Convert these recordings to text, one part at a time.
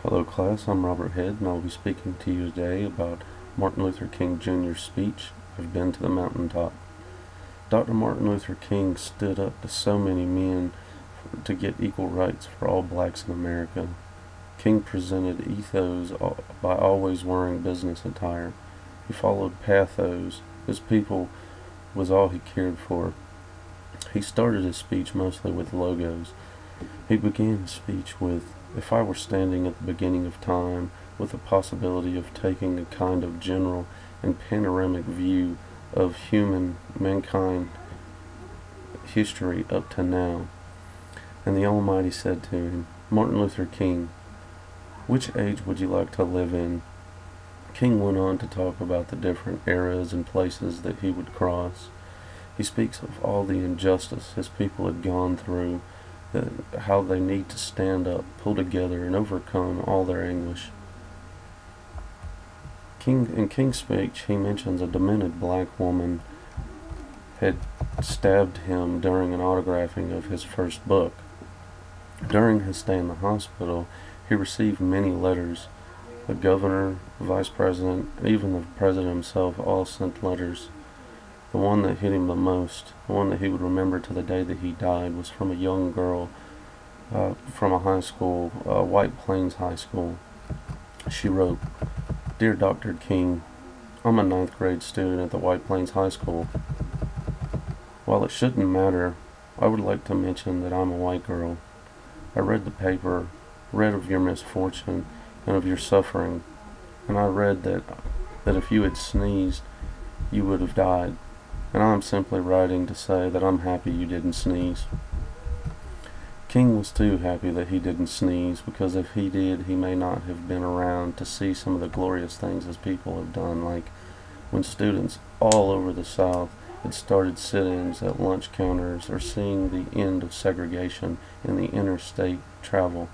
Hello class, I'm Robert Head and I'll be speaking to you today about Martin Luther King Jr.'s speech, "I've Been to the Mountaintop." Dr. Martin Luther King stood up to so many men to get equal rights for all blacks in America. King presented ethos by always wearing business attire. He followed pathos. His people was all he cared for. He started his speech mostly with logos. He began his speech with, "If I were standing at the beginning of time, with the possibility of taking a kind of general and panoramic view of mankind history up to now." And the Almighty said to him, "Martin Luther King, which age would you like to live in?" King went on to talk about the different eras and places that he would cross. He speaks of all the injustice his people had gone through, how they need to stand up, pull together, and overcome all their anguish. In King's speech, he mentions a demented black woman had stabbed him during an autographing of his first book. During his stay in the hospital, he received many letters. The governor, the vice president, even the president himself all sent letters. The one that hit him the most, the one that he would remember to the day that he died, was from a young girl from a high school, White Plains High School. She wrote, "Dear Dr. King, I'm a 9th grade student at the White Plains High School. While it shouldn't matter, I would like to mention that I'm a white girl. I read the paper, read of your misfortune and of your suffering, and I read that if you had sneezed, you would have died. And I'm simply writing to say that I'm happy you didn't sneeze." King was too happy that he didn't sneeze, because if he did, he may not have been around to see some of the glorious things his people have done, like when students all over the South had started sit-ins at lunch counters, or seeing the end of segregation in the interstate travel.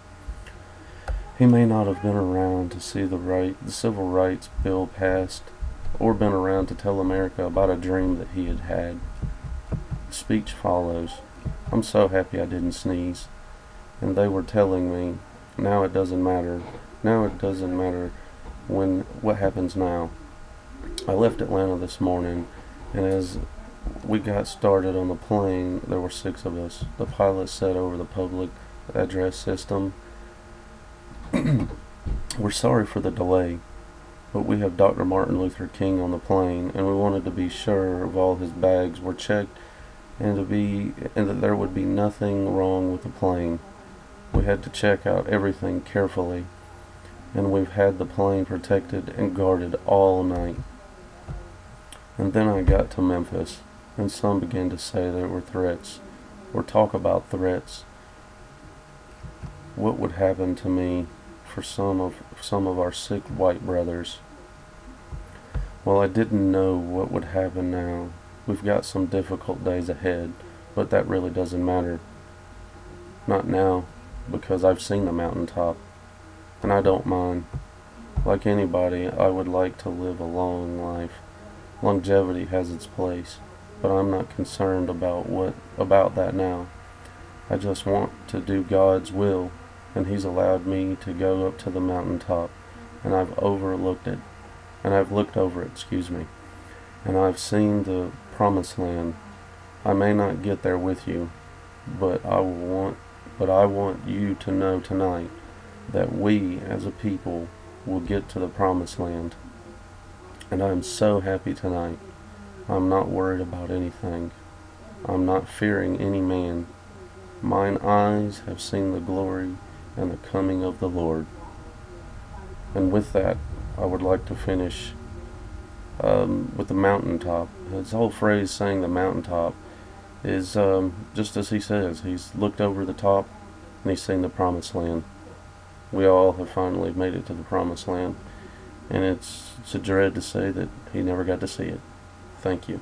He may not have been around to see the civil rights bill passed, or been around to tell America about a dream that he had had. The speech follows, "I'm so happy I didn't sneeze. And they were telling me, now it doesn't matter. Now it doesn't matter what happens now. I left Atlanta this morning, and as we got started on the plane, there were 6 of us. The pilot said over the public address system, 'We're sorry for the delay, but we have Dr. Martin Luther King on the plane, and we wanted to be sure of all his bags were checked and that there would be nothing wrong with the plane. We had to check out everything carefully, and we've had the plane protected and guarded all night.' And then I got to Memphis, and some began to say there were threats, or talk about threats. What would happen to me for some of our sick white brothers? Well, I didn't know what would happen now. We've got some difficult days ahead, but that really doesn't matter. Not now, because I've seen the mountaintop, and I don't mind. Like anybody, I would like to live a long life. Longevity has its place, but I'm not concerned about that now. I just want to do God's will, and He's allowed me to go up to the mountaintop, and I've looked over it, and I've seen the promised land. I may not get there with you, but I want you to know tonight that we as a people will get to the promised land. And I'm so happy tonight. I'm not worried about anything. I'm not fearing any man. Mine eyes have seen the glory and the coming of the Lord." And with that, I would like to finish with the mountaintop. His whole phrase, saying the mountaintop, is just as he says. He's looked over the top and he's seen the promised land. We all have finally made it to the promised land, and it's a dread to say that he never got to see it. Thank you.